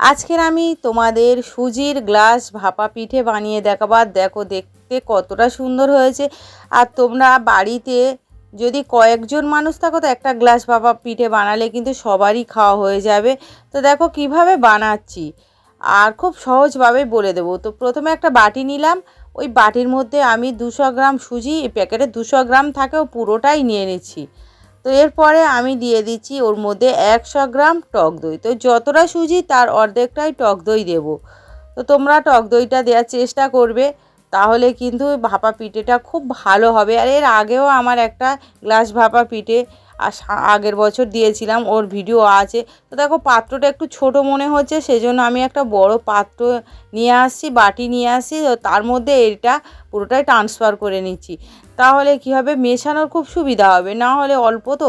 আজকের আমি তোমাদের সুজির গ্লাস ভাপা পিঠে বানিয়ে দেখাবো। আর দেখো দেখতে কতটা সুন্দর হয়েছে। আর তোমরা বাড়িতে যদি কয়েকজন মানুষ থাকো তো একটা গ্লাস ভাপা পিঠে বানালে কিন্তু সবারই খাওয়া হয়ে যাবে। তো দেখো কিভাবে বানাচ্ছি আর খুব সহজভাবে বলে দেবো। তো প্রথমে একটা বাটি নিলাম, ওই বাটির মধ্যে আমি 200 গ্রাম সুজি, এই প্যাকেটে 200 গ্রাম থাকেও পুরোটাই নিয়ে নিচ্ছি। তো এরপরে আমি দিয়ে দিচ্ছি ওর মধ্যে 100 গ্রাম টক দই। তো যতটা সুজি তার অর্ধেকটাই টক দই দেবো। তো তোমরা টক দইটা দেওয়ার চেষ্টা করবে, তাহলে কিন্তু ভাপা পিঠেটা খুব ভালো হবে। আর এর আগেও আমার একটা গ্লাস ভাপা পিঠে আগের বছর দিয়েছিলাম, ওর ভিডিও আছে। তো দেখো পাত্রটা একটু ছোট মনে হচ্ছে, সেজন্য আমি একটা বড় পাত্র নিয়ে আসছি, বাটি নিয়ে আসছি, তার মধ্যে এটা পুরোটাই ট্রান্সফার করে নিচ্ছি। তাহলে কী হবে, মেশানোর খুব সুবিধা হবে। না হলে অল্প তো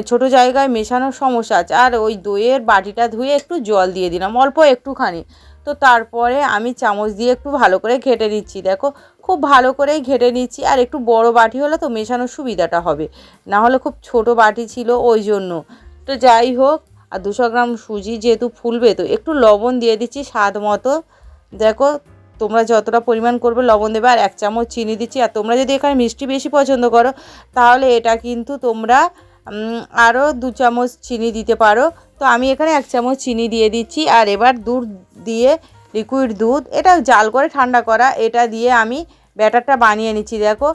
ছোট জায়গায় মেশানোর সমস্যা আছে। আর ওই দইয়ের বাটিটা ধুয়ে একটু জল দিয়ে দিলাম, অল্প একটুখানি। তো তারপরে আমি চামচ দিয়ে একটু ভালো করে ঘেটে নিচ্ছি। দেখো খুব ভালো করেই ঘেটে নিচ্ছি। আর একটু বড় বাটি হলে তো মেশানোর সুবিধাটা হবে, না হলে খুব ছোট বাটি ছিল ওই জন্য। তো যাই হোক, আর 200 গ্রাম সুজি যেহেতু ফুলবে, তো একটু লবণ দিয়ে দিচ্ছি স্বাদ মতো। দেখো তোমরা যতটা পরিমাণ করবে লবণ দেবে। আর 1 চামচ চিনি দিচ্ছি। আর তোমরা যদি এখানে মিষ্টি বেশি পছন্দ করো তাহলে এটা কিন্তু তোমরা আরও 2 চামচ চিনি দিতে পারো। তো আমি এখানে 1 চামচ চিনি দিয়ে দিচ্ছি। আর এবার দুধ দিয়ে, লিকুইড দুধ, এটা জাল করে ঠান্ডা করা, এটা দিয়ে আমি ব্যাটারটা বানিয়ে নিচ্ছি। দেখো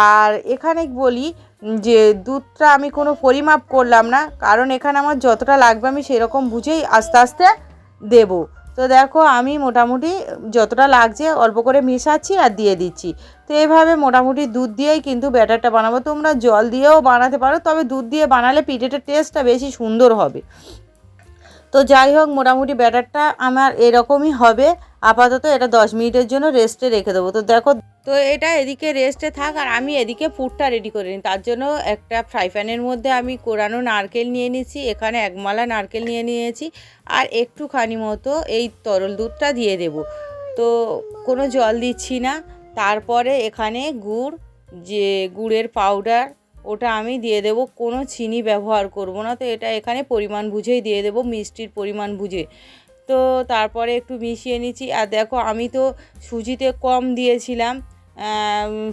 আর এখানে বলি যে দুধটা আমি কোনো পরিমাপ করলাম না, কারণ এখানে আমার যতটা লাগবে আমি সেরকম বুঝেই আস্তে আস্তে দেবো। তো দেখো আমি মোটামুটি যতটা লাগছে অল্প করে মেশাচ্ছি আর দিয়ে দিচ্ছি। তো এইভাবে মোটামুটি দুধ দিয়েই কিন্তু ব্যাটারটা বানাবো। তোমরা জল দিয়েও বানাতে পারো, তবে দুধ দিয়ে বানালে পিঠেটার টেস্টটা বেশি সুন্দর হবে। তো যাই হোক, মোটামুটি ব্যাটারটা আমার এরকমই হবে। আপাতত এটা 10 মিনিটের জন্য রেস্টে রেখে দেবো। তো দেখো, তো এটা এদিকে রেস্টে থাক আর আমি এদিকে পুরটা রেডি করে নিই। তার জন্য একটা ফ্রাই প্যানের মধ্যে আমি কোরানো নারকেল নিয়ে নিচ্ছি, এখানে 1 মালা নারকেল নিয়ে নিয়েছি। আর একটুখানি মতো এই তরল দুধটা দিয়ে দেব। তো কোনো জল দিচ্ছি না। তারপরে এখানে গুড়, যে গুড়ের পাউডার, ওটা আমি দিয়ে দেব। কোনো চিনি ব্যবহার করব না। তো এটা এখানে পরিমাণ বুঝেই দিয়ে দেব, মিষ্টির পরিমাণ বুঝে। তো তারপরে একটু মিশিয়ে নিচ্ছি। আর দেখো আমি তো সুজিতে কম দিয়েছিলাম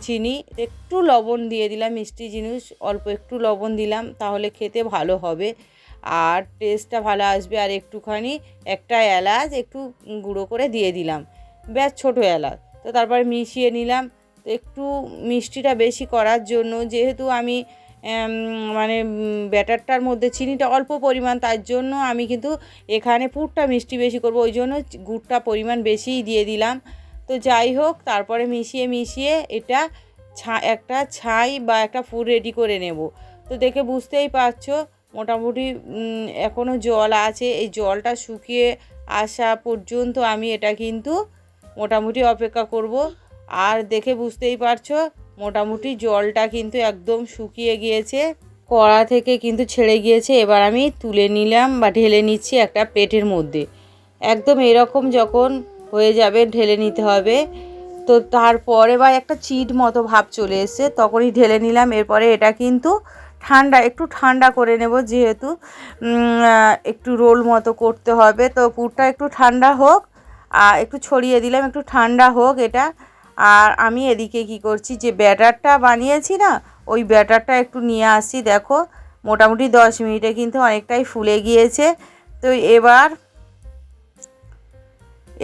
চিনি, একটু লবণ দিয়ে দিলাম। মিষ্টি জিনিস অল্প একটু লবণ দিলাম, তাহলে খেতে ভালো হবে আর টেস্টটা ভালো আসবে। আর একটুখানি একটা এলাচ একটু গুঁড়ো করে দিয়ে দিলাম, ব্যাস ছোটো এলাচ। তো তারপরে মিশিয়ে নিলাম। তো একটু মিষ্টিটা বেশি করার জন্য, যেহেতু আমি মানে ব্যাটারটার মধ্যে চিনিটা অল্প পরিমাণ, তার জন্য আমি কিন্তু এখানে পুরটা মিষ্টি বেশি করব, ওই জন্য গুড়টা পরিমাণ বেশিই দিয়ে দিলাম। তো যাই হোক, তারপরে মিশিয়ে মিশিয়ে এটা একটা ছাই বা একটা পুর রেডি করে নেব। তো দেখে বুঝতেই পারছো মোটামুটি এখনও জল আছে, এই জলটা শুকিয়ে আসা পর্যন্ত আমি এটা কিন্তু মোটামুটি অপেক্ষা করব। আর দেখে বুঝতেই পারছো মোটামুটি জলটা কিন্তু একদম শুকিয়ে গিয়েছে, কড়া থেকে কিন্তু ছেড়ে গিয়েছে। এবার আমি তুলে নিলাম বা ঢেলে নিচ্ছি একটা প্লেটের মধ্যে। একদম এরকম যখন হয়ে যাবে ঢেলে নিতে হবে। তো তারপরে বা একটা চিট মতো ভাব চলে এসছে, তখনই ঢেলে নিলাম। এরপরে এটা কিন্তু একটু ঠান্ডা করে নেব, যেহেতু একটু রোল মতো করতে হবে। তো পুরটা একটু ঠান্ডা হোক, আর একটু ছড়িয়ে দিলাম, একটু ঠান্ডা হোক এটা। আর আমি এদিকে কি করছি, যে ব্যাটারটা বানিয়েছি না, ওই ব্যাটারটা একটু নিয়ে আসছি। দেখো মোটামুটি 10 মিনিটে কিন্তু অনেকটাই ফুলে গিয়েছে। তো এবার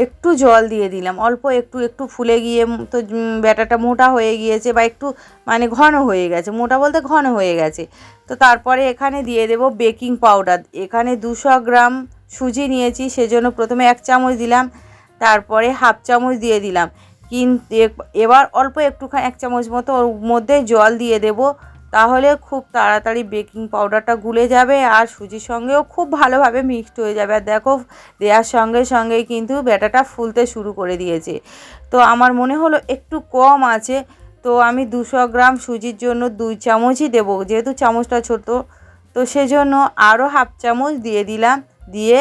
একটু জল দিয়ে দিলাম, অল্প একটু একটু ফুলে গিয়ে তো ব্যাটারটা মোটা হয়ে গিয়েছে, বা একটু মানে ঘন হয়ে গেছে, মোটা বলতে ঘন হয়ে গেছে। তো তারপরে এখানে দিয়ে দেব বেকিং পাউডার। এখানে 200 গ্রাম সুজি নিয়েছি, সেজন্য প্রথমে 1 চামচ দিলাম, তারপরে হাফ চামচ দিয়ে দিলাম। কিন্তু এবার অল্প একটুখানি 1 চামচ মতো ওর মধ্যে জল দিয়ে দেব, তাহলে খুব তাড়াতাড়ি বেকিং পাউডারটা গুলে যাবে আর সুজির সঙ্গেও খুব ভালোভাবে মিক্সড হয়ে যাবে। আর দেখো দেওয়ার সঙ্গে সঙ্গেই কিন্তু ব্যাটারটা ফুলতে শুরু করে দিয়েছে। তো আমার মনে হলো একটু কম আছে, তো আমি 200 গ্রাম সুজির জন্য 2 চামচই দেবো, যেহেতু চামচটা ছোট। তো সেজন্য আরও হাফ চামচ দিয়ে দিলাম, দিয়ে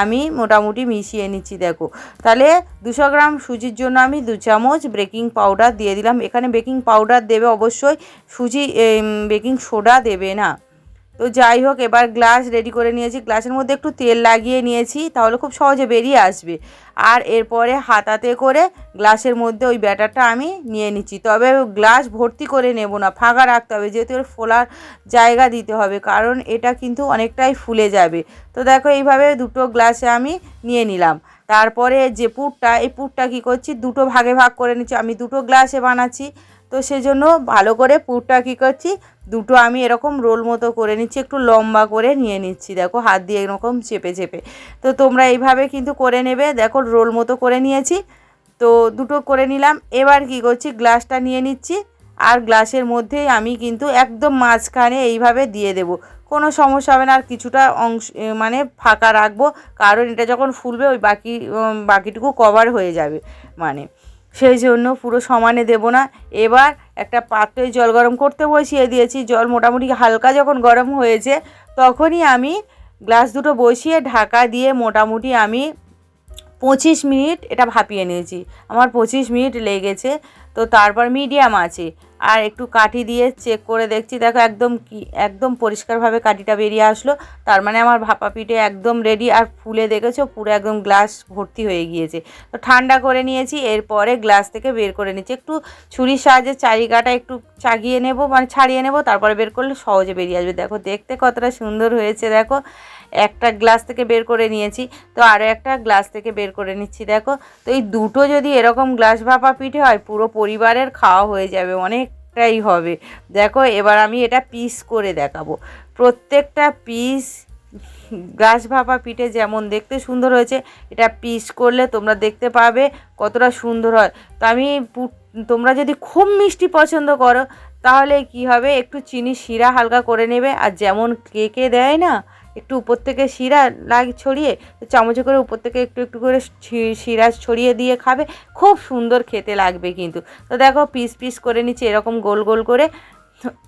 আমি মোটামুটি মিশিয়ে নিচ্ছি। দেখো তাহলে 200 গ্রাম সুজির জন্য আমি 2 চামচ বেকিং পাউডার দিয়ে দিলাম। এখানে বেকিং পাউডার দেবে অবশ্যই, সুজি বেকিং সোডা দেবে না। তো যাই হোক, এবার গ্লাস রেডি করে নিয়েছি, গ্লাসের মধ্যে একটু তেল লাগিয়ে নিয়েছি, তাহলে খুব সহজে বেরিয়ে আসবে। আর এরপরে হাতাতে করে গ্লাসের মধ্যে ওই ব্যাটারটা আমি নিয়ে নিচ্ছি। তবে গ্লাস ভর্তি করে নেব না, ফাঁকা রাখতে হবে, যেহেতু এর ফোলার জায়গা দিতে হবে, কারণ এটা কিন্তু অনেকটাই ফুলে যাবে। তো দেখো এইভাবে দুটো গ্লাসে আমি নিয়ে নিলাম। তারপরে যে পুরটা, এই পুরটা কী করছি, দুটো ভাগে ভাগ করে নিচ্ছি। আমি দুটো গ্লাসে বানাচ্ছি, তো সেজন্য ভালো করে পুরটা কী করছি, দুটো আমি এরকম রোল মতো করে নিচ্ছি, একটু লম্বা করে নিয়ে নিচ্ছি, দেখো হাত দিয়ে এরকম চেপে চেপে। তো তোমরা এইভাবে কিন্তু করে নেবে। দেখো রোল মতো করে নিয়েছি, তো দুটো করে নিলাম। এবার কি করছি, গ্লাসটা নিয়ে নিচ্ছি, আর গ্লাসের মধ্যেই আমি কিন্তু একদম মাঝখানে এইভাবে দিয়ে দেব, কোনো সমস্যা হবে না। আর কিছুটা অংশ মানে ফাঁকা রাখবো, কারণ এটা যখন ফুলবে ওই বাকিটুকু কভার হয়ে যাবে, মানে সেই জন্য পুরো সমানে দেব না। এবার একটা পাত্রে জল গরম করতে বসিয়ে দিয়েছি, জল মোটামুটি হালকা যখন গরম হয়েছে তখনই আমি গ্লাস দুটো বসিয়ে ঢাকা দিয়ে মোটামুটি আমি 25 মিনিট এটা ভাপিয়ে নিয়েছি। আমার 25 মিনিট লেগেছে। তো তারপর মিডিয়াম আছে, আর একটু কাঠি দিয়ে চেক করে দেখছি, দেখো একদম পরিষ্কারভাবে কাঠিটা বেরিয়ে আসলো। তার মানে আমার ভাপা পিঠে একদম রেডি। আর ফুলে দেখেছো পুরো একদম গ্লাস ভর্তি হয়ে গিয়েছে। তো ঠান্ডা করে নিয়েছি, এরপরে গ্লাস থেকে বের করে নিচ্ছি। একটু ছুরির সাহায্যে চারিকাটা একটু চাগিয়ে নেব, মানে ছাড়িয়ে নেব, তারপরে বের করলে সহজে বেরিয়ে আসবে। দেখো দেখতে কতটা সুন্দর হয়েছে। দেখো একটা গ্লাস থেকে বের করে নিয়েছি, তো আরও একটা গ্লাস থেকে বের করে নিচ্ছি। দেখো, তো এই দুটো যদি এরকম গ্লাস ভাপা পিঠে হয়, পুরো পরিবারের খাওয়া হয়ে যাবে, অনেকটাই হবে। দেখো এবার আমি এটা পিস করে দেখাবো। প্রত্যেকটা পিস গ্লাস ভাপা পিঠে যেমন দেখতে সুন্দর হয়েছে, এটা পিস করলে তোমরা দেখতে পাবে কতটা সুন্দর হয়। তো আমি তোমরা যদি খুব মিষ্টি পছন্দ করো, তাহলে কি হবে, একটু চিনি শিরা হালকা করে নেবে। আর যেমন কেকে দেয় না, একটু উপর থেকে শিরা ছড়িয়ে, চামচে করে উপর থেকে একটু একটু করে শিরা ছড়িয়ে দিয়ে খাবে, খুব সুন্দর খেতে লাগবে কিন্তু। তো দেখো পিস পিস করে নিচ্ছি এরকম গোল গোল করে।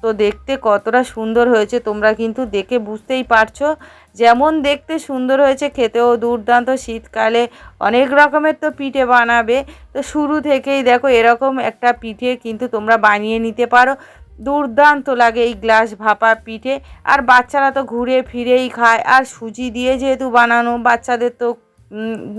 তো দেখতে কতটা সুন্দর হয়েছে তোমরা কিন্তু দেখে বুঝতেই পারছো। যেমন দেখতে সুন্দর হয়েছে, খেতেও দুর্দান্ত। শীতকালে অনেক রকমের তো পিঠে বানাবে, তো শুরু থেকেই দেখো এরকম একটা পিঠে কিন্তু তোমরা বানিয়ে নিতে পারো। দুর্দান্ত লাগে এই গ্লাস ভাপা পিঠে। আর বাচ্চারা তো ঘুরে ফিরেই খায়, আর সুজি দিয়ে যেহেতু বানানো, বাচ্চাদের তো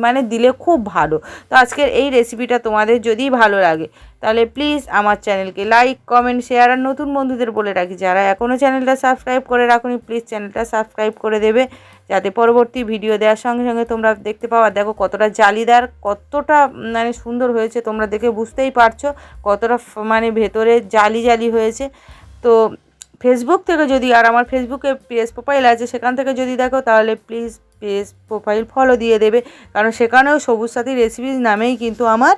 মানে দিলে খুব ভালো। তো আজকের এই রেসিপিটা তোমাদের যদি ভালো লাগে, তাহলে প্লিজ আমার চ্যানেলকে লাইক, কমেন্ট, শেয়ার। আর নতুন বন্ধুদের বলে রাখি, যারা এখনও চ্যানেলটা সাবস্ক্রাইব করে রাখুনি, প্লিজ চ্যানেলটা সাবস্ক্রাইব করে দেবে, যাতে পরবর্তী ভিডিও দেওয়ার সঙ্গে সঙ্গে তোমরা দেখতে পাও। আর দেখো কতটা জালিদার, কতটা মানে সুন্দর হয়েছে, তোমরা দেখে বুঝতেই পারছো কতটা মানে ভেতরে জালি জালি হয়েছে। তো ফেসবুক থেকে যদি, আর আমার ফেসবুকে পেজ প্রোফাইল আছে, সেখান থেকে যদি দেখো, তাহলে প্লিজ পেজ প্রোফাইল ফলো দিয়ে দেবে, কারণ সেখানেও সবুজ সাথী রেসিপিস নামেই কিন্তু আমার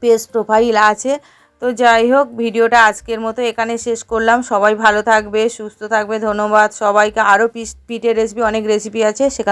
পেজ প্রোফাইল আছে। তো যাই হোক, ভিডিওটা আজকের মতো এখানে শেষ করলাম। সবাই ভালো থাকবে, সুস্থ থাকবে, ধন্যবাদ সবাইকে। আরও পিঠের রেসিপি, অনেক রেসিপি আছে সেখানে